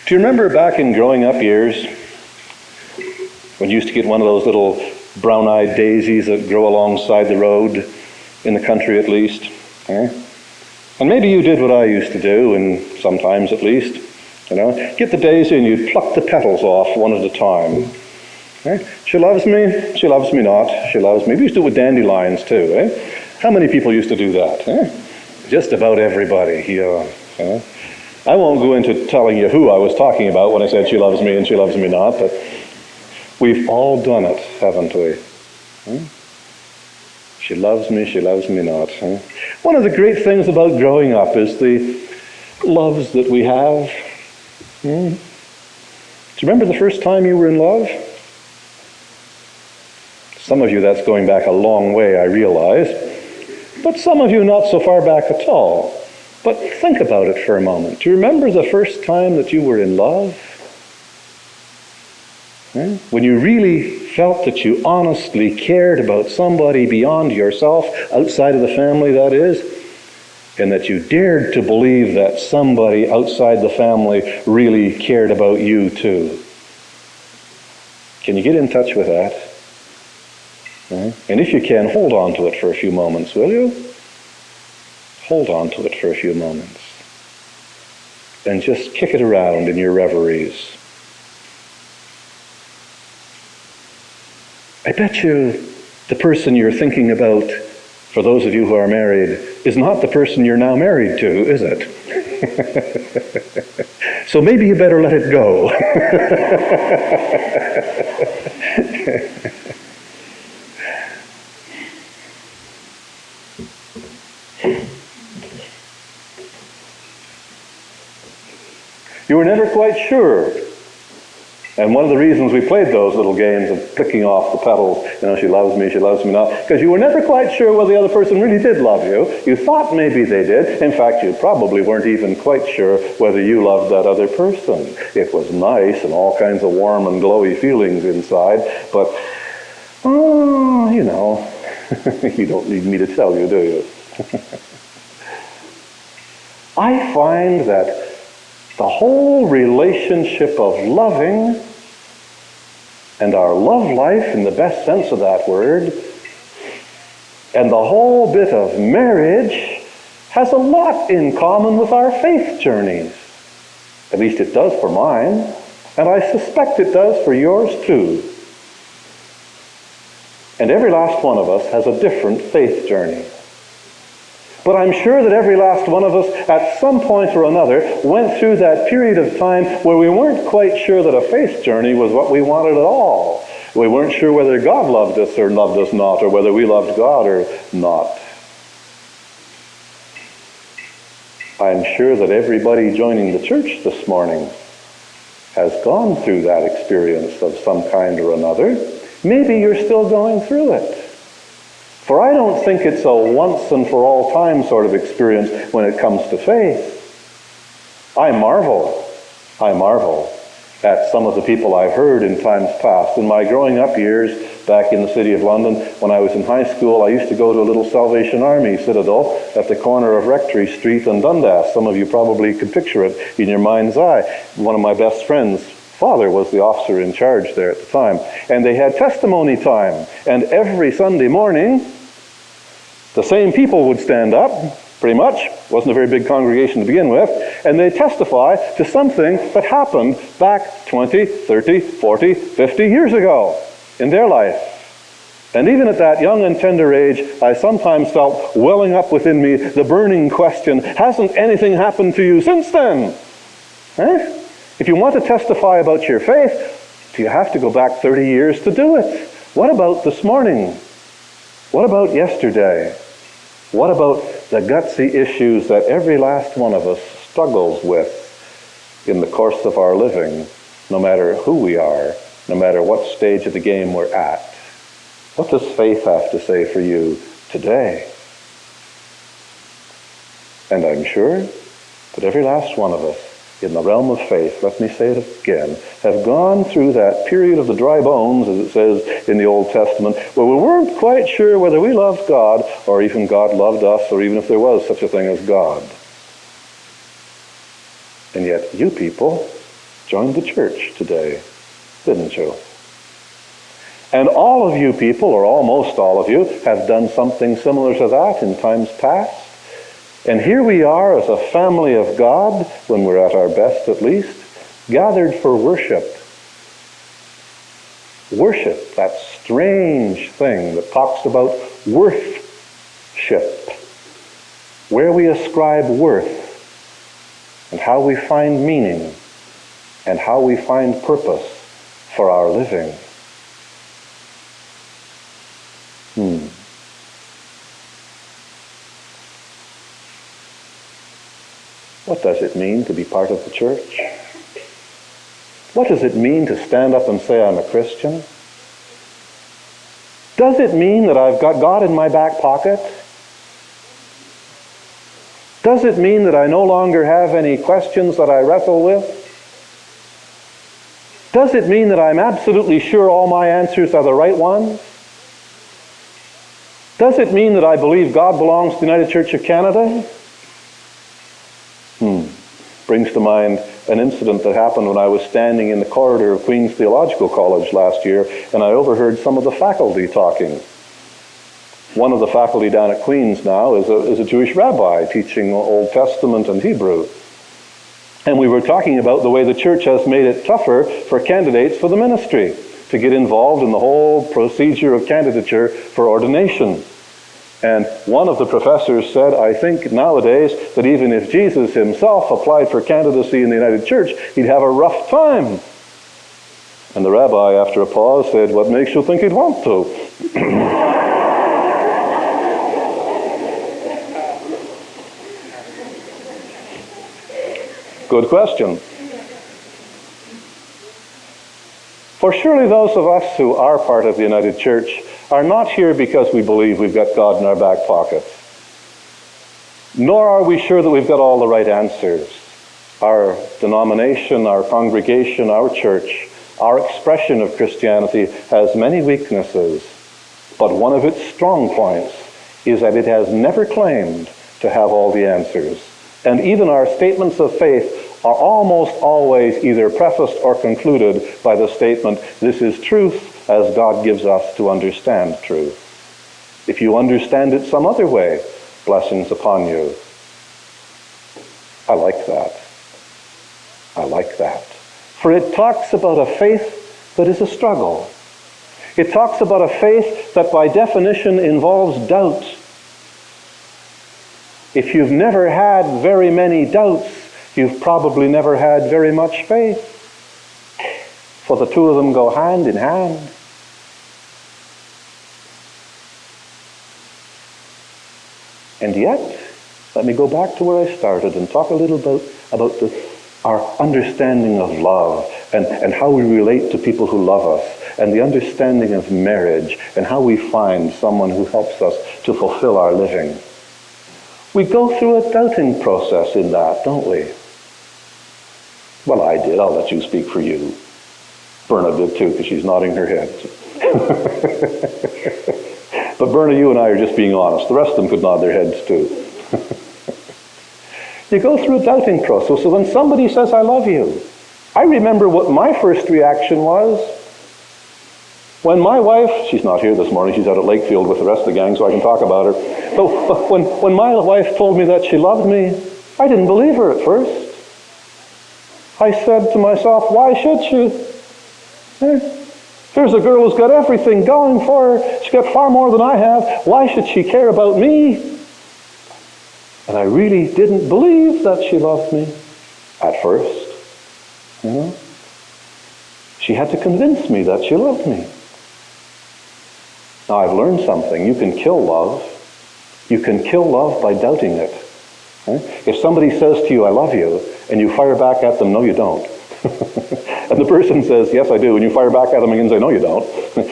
Do you remember back in growing up years when you used to get one of those little brown-eyed daisies that grow alongside the road, in the country at least? And maybe you did what I used to do, and sometimes at least, get the daisy and you pluck the petals off one at a time. She loves me not, she loves me. We used to do it with dandelions too. How many people used to do that? Just about everybody. I won't go into telling you who I was talking about when I said she loves me and she loves me not, but we've all done it, haven't we? She loves me not. One of the great things about growing up is the loves that we have. Do you remember the first time you were in love? Some of you, that's going back a long way, I realize. But some of you, not so far back at all. But think about it for a moment. Do you remember the first time that you were in love? When you really felt that you honestly cared about somebody beyond yourself, outside of the family, that is, and that you dared to believe that somebody outside the family really cared about you too. Can you get in touch with that? And if you can, hold on to it for a few moments, will you? Hold on to it for a few moments. And just kick it around in your reveries. I bet you the person you're thinking about, for those of you who are married, is not the person you're now married to, is it? So maybe you better let it go. You were never quite sure. And one of the reasons we played those little games of flicking off the petals, she loves me not, because you were never quite sure whether the other person really did love you. You thought maybe they did. In fact, you probably weren't even quite sure whether you loved that other person. It was nice and all kinds of warm and glowy feelings inside, but, you don't need me to tell you, do you? I find that the whole relationship of loving and our love life in the best sense of that word, and the whole bit of marriage has a lot in common with our faith journeys. At least it does for mine, and I suspect it does for yours too. And every last one of us has a different faith journey. But I'm sure that every last one of us, at some point or another, went through that period of time where we weren't quite sure that a faith journey was what we wanted at all. We weren't sure whether God loved us or loved us not, or whether we loved God or not. I'm sure that everybody joining the church this morning has gone through that experience of some kind or another. Maybe you're still going through it. For I don't think it's a once and for all time sort of experience when it comes to faith. I marvel at some of the people I've heard in times past. In my growing up years back in the city of London, when I was in high school, I used to go to a little Salvation Army citadel at the corner of Rectory Street and Dundas. Some of you probably could picture it in your mind's eye. One of my best friends' father was the officer in charge there at the time. And they had testimony time. And every Sunday morning, the same people would stand up, pretty much. Wasn't a very big congregation to begin with. And they'd testify to something that happened back 20, 30, 40, 50 years ago in their life. And even at that young and tender age, I sometimes felt welling up within me the burning question, hasn't anything happened to you since then? If you want to testify about your faith, do you have to go back 30 years to do it? What about this morning? What about yesterday? What about the gutsy issues that every last one of us struggles with in the course of our living, no matter who we are, no matter what stage of the game we're at? What does faith have to say for you today? And I'm sure that every last one of us in the realm of faith, let me say it again, have gone through that period of the dry bones, as it says in the Old Testament, where we weren't quite sure whether we loved God or even God loved us, or even if there was such a thing as God. And yet you people joined the church today, didn't you? And all of you people, or almost all of you, have done something similar to that in times past. And here we are as a family of God, when we're at our best at least, gathered for worship. Worship, that strange thing that talks about worthship, where we ascribe worth, and how we find meaning, and how we find purpose for our living. What does it mean to be part of the church? What does it mean to stand up and say I'm a Christian? Does it mean that I've got God in my back pocket? Does it mean that I no longer have any questions that I wrestle with? Does it mean that I'm absolutely sure all my answers are the right ones? Does it mean that I believe God belongs to the United Church of Canada? Brings to mind an incident that happened when I was standing in the corridor of Queen's Theological College last year, and I overheard some of the faculty talking. One of the faculty down at Queen's now is a Jewish rabbi teaching Old Testament and Hebrew. And we were talking about the way the church has made it tougher for candidates for the ministry to get involved in the whole procedure of candidature for ordination. And one of the professors said, I think nowadays that even if Jesus himself applied for candidacy in the United Church, he'd have a rough time. And the rabbi, after a pause, said, what makes you think he'd want to? Good question. For surely those of us who are part of the United Church are not here because we believe we've got God in our back pockets. Nor are we sure that we've got all the right answers. Our denomination, our congregation, our church, our expression of Christianity has many weaknesses, but one of its strong points is that it has never claimed to have all the answers. And even our statements of faith are almost always either prefaced or concluded by the statement, this is truth as God gives us to understand truth. If you understand it some other way, blessings upon you. I like that. I like that. For it talks about a faith that is a struggle. It talks about a faith that by definition involves doubt. If you've never had very many doubts, you've probably never had very much faith. For the two of them go hand in hand. And yet, let me go back to where I started and talk a little about our understanding of love and how we relate to people who love us, and the understanding of marriage and how we find someone who helps us to fulfill our living. We go through a doubting process in that, don't we? Well, I did. I'll let you speak for you. Berna did too, because she's nodding her head. But Berna, you and I are just being honest. The rest of them could nod their heads too. You go through a doubting process. So when somebody says, I love you, I remember what my first reaction was. When my wife, she's not here this morning, she's out at Lakefield with the rest of the gang, so I can talk about her. But when my wife told me that she loved me, I didn't believe her at first. I said to myself, why should she? Here's a girl who's got everything going for her. She's got far more than I have. Why should she care about me? And I really didn't believe that she loved me at first. You know? She had to convince me that she loved me. Now I've learned something. You can kill love. You can kill love by doubting it. If somebody says to you, I love you, and you fire back at them, no you don't. And the person says, yes I do, and you fire back at them again and say, no you don't.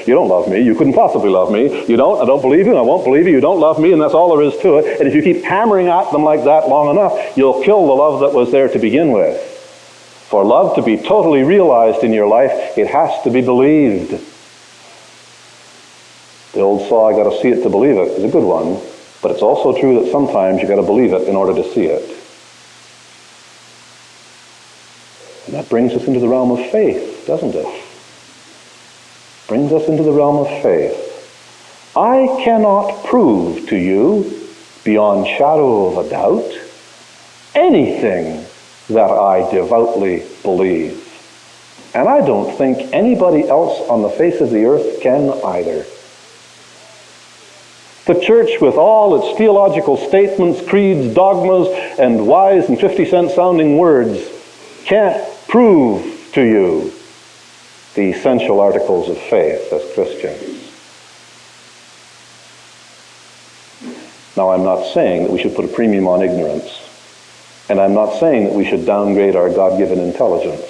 You don't love me. You couldn't possibly love me. You don't. I don't believe you. I won't believe you. You don't love me, and that's all there is to it. And if you keep hammering at them like that long enough, you'll kill the love that was there to begin with. For love to be totally realized in your life, it has to be believed. The old saw, I got to see it to believe it, is a good one. But it's also true that sometimes you got to believe it in order to see it. And that brings us into the realm of faith, doesn't it? Brings us into the realm of faith. I cannot prove to you, beyond shadow of a doubt, anything that I devoutly believe. And I don't think anybody else on the face of the earth can either. The church, with all its theological statements, creeds, dogmas, and wise and 50-cent sounding words, can't prove to you the essential articles of faith as Christians. Now, I'm not saying that we should put a premium on ignorance, and I'm not saying that we should downgrade our God-given intelligence.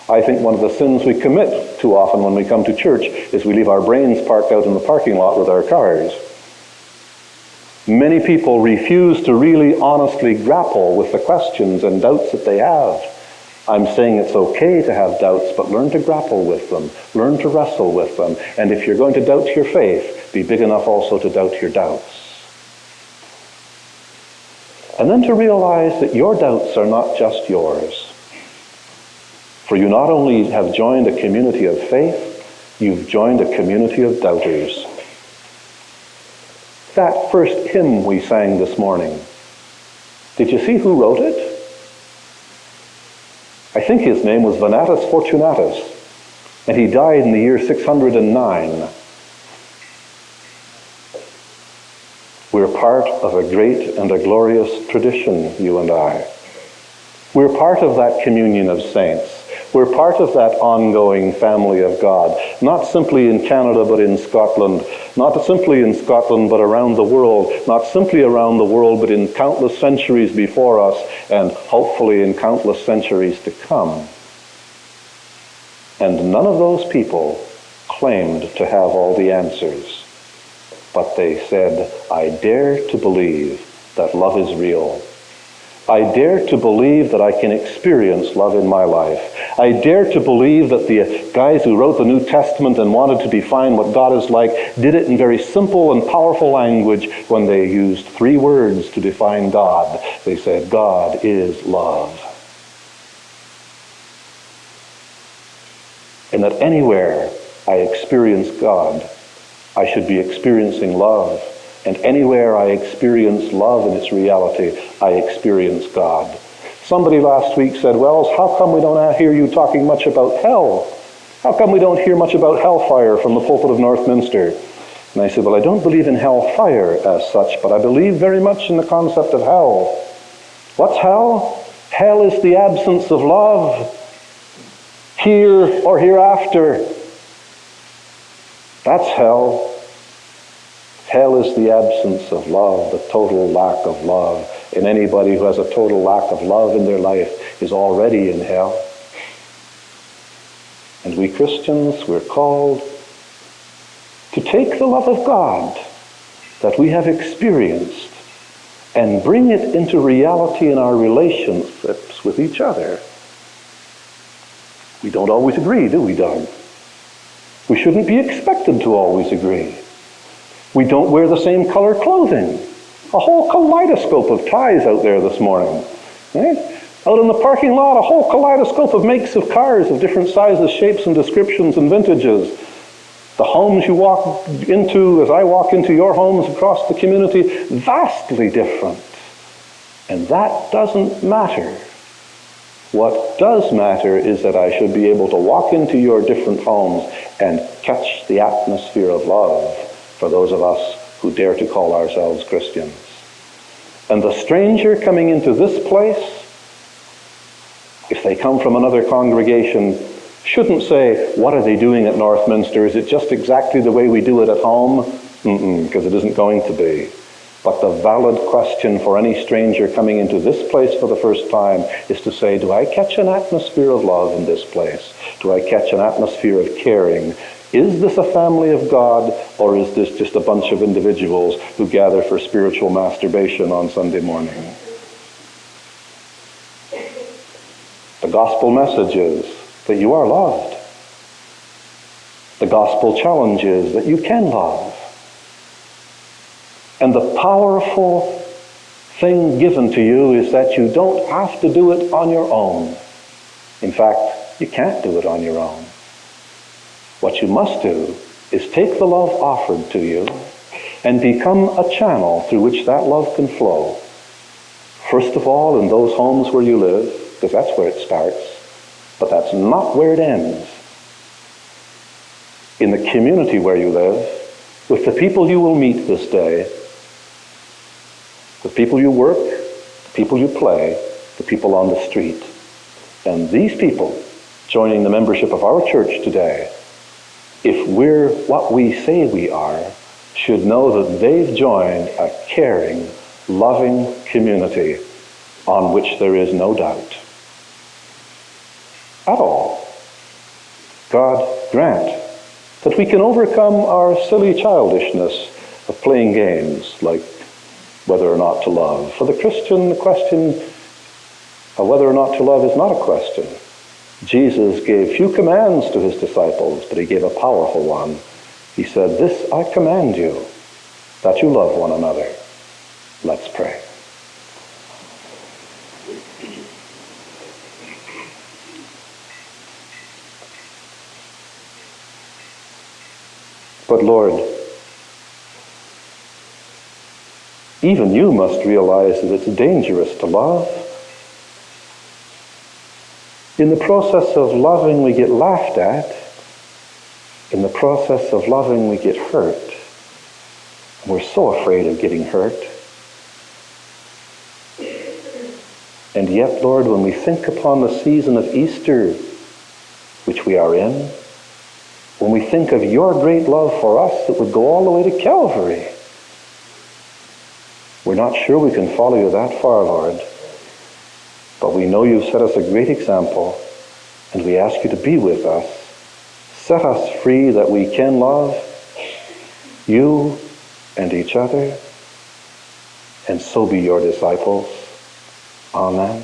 I think one of the sins we commit too often when we come to church is we leave our brains parked out in the parking lot with our cars. Many people refuse to really honestly grapple with the questions and doubts that they have. I'm saying it's okay to have doubts, but learn to grapple with them. Learn to wrestle with them. And if you're going to doubt your faith, be big enough also to doubt your doubts. And then to realize that your doubts are not just yours. For you not only have joined a community of faith, you've joined a community of doubters. That first hymn we sang this morning, did you see who wrote it? I think his name was Venatus Fortunatus, and he died in the year 609. We're part of a great and a glorious tradition, you and I. We're part of that communion of saints. We're part of that ongoing family of God, not simply in Canada but in Scotland, not simply in Scotland but around the world, not simply around the world but in countless centuries before us and hopefully in countless centuries to come. And none of those people claimed to have all the answers, but they said, I dare to believe that love is real. I dare to believe that I can experience love in my life. I dare to believe that the guys who wrote the New Testament and wanted to define what God is like did it in very simple and powerful language when they used 3 words to define God. They said, God is love. And that anywhere I experience God, I should be experiencing love. And anywhere I experience love in its reality, I experience God. Somebody last week said, Wells, how come we don't hear you talking much about hell? How come we don't hear much about hellfire from the pulpit of Northminster? And I said, well, I don't believe in hellfire as such, but I believe very much in the concept of hell. What's hell? Hell is the absence of love, here or hereafter. That's hell. Hell is the absence of love, the total lack of love. And anybody who has a total lack of love in their life is already in hell. And we Christians, we're called to take the love of God that we have experienced and bring it into reality in our relationships with each other. We don't always agree, do we, Doug? We shouldn't be expected to always agree. We don't wear the same color clothing. A whole kaleidoscope of ties out there this morning. Right? Out in the parking lot, a whole kaleidoscope of makes of cars of different sizes, shapes, and descriptions and vintages. The homes you walk into, as I walk into your homes across the community, vastly different. And that doesn't matter. What does matter is that I should be able to walk into your different homes and catch the atmosphere of love for those of us who dare to call ourselves Christians. And the stranger coming into this place, if they come from another congregation, shouldn't say, what are they doing at Northminster? Is it just exactly the way we do it at home? Because it isn't going to be. But the valid question for any stranger coming into this place for the first time is to say, do I catch an atmosphere of love in this place? Do I catch an atmosphere of caring? Is this a family of God, or is this just a bunch of individuals who gather for spiritual masturbation on Sunday morning? The gospel message is that you are loved. The gospel challenge is that you can love. And the powerful thing given to you is that you don't have to do it on your own. In fact, you can't do it on your own. What you must do is take the love offered to you and become a channel through which that love can flow. First of all, in those homes where you live, because that's where it starts, but that's not where it ends. In the community where you live, with the people you will meet this day, the people you work, the people you play, the people on the street. And these people joining the membership of our church today, if we're what we say we are, should know that they've joined a caring, loving community on which there is no doubt at all. God grant that we can overcome our silly childishness of playing games like whether or not to love. For the Christian, the question of whether or not to love is not a question. Jesus gave few commands to his disciples, but he gave a powerful one. He said, "This I command you, that you love one another." Let's pray. But Lord, even you must realize that it's dangerous to love. In the process of loving, we get laughed at. In the process of loving, we get hurt. We're so afraid of getting hurt. And yet, Lord, when we think upon the season of Easter, which we are in, when we think of your great love for us that would go all the way to Calvary, we're not sure we can follow you that far, Lord. But we know you've set us a great example, and we ask you to be with us. Set us free that we can love you and each other, and so be your disciples. Amen.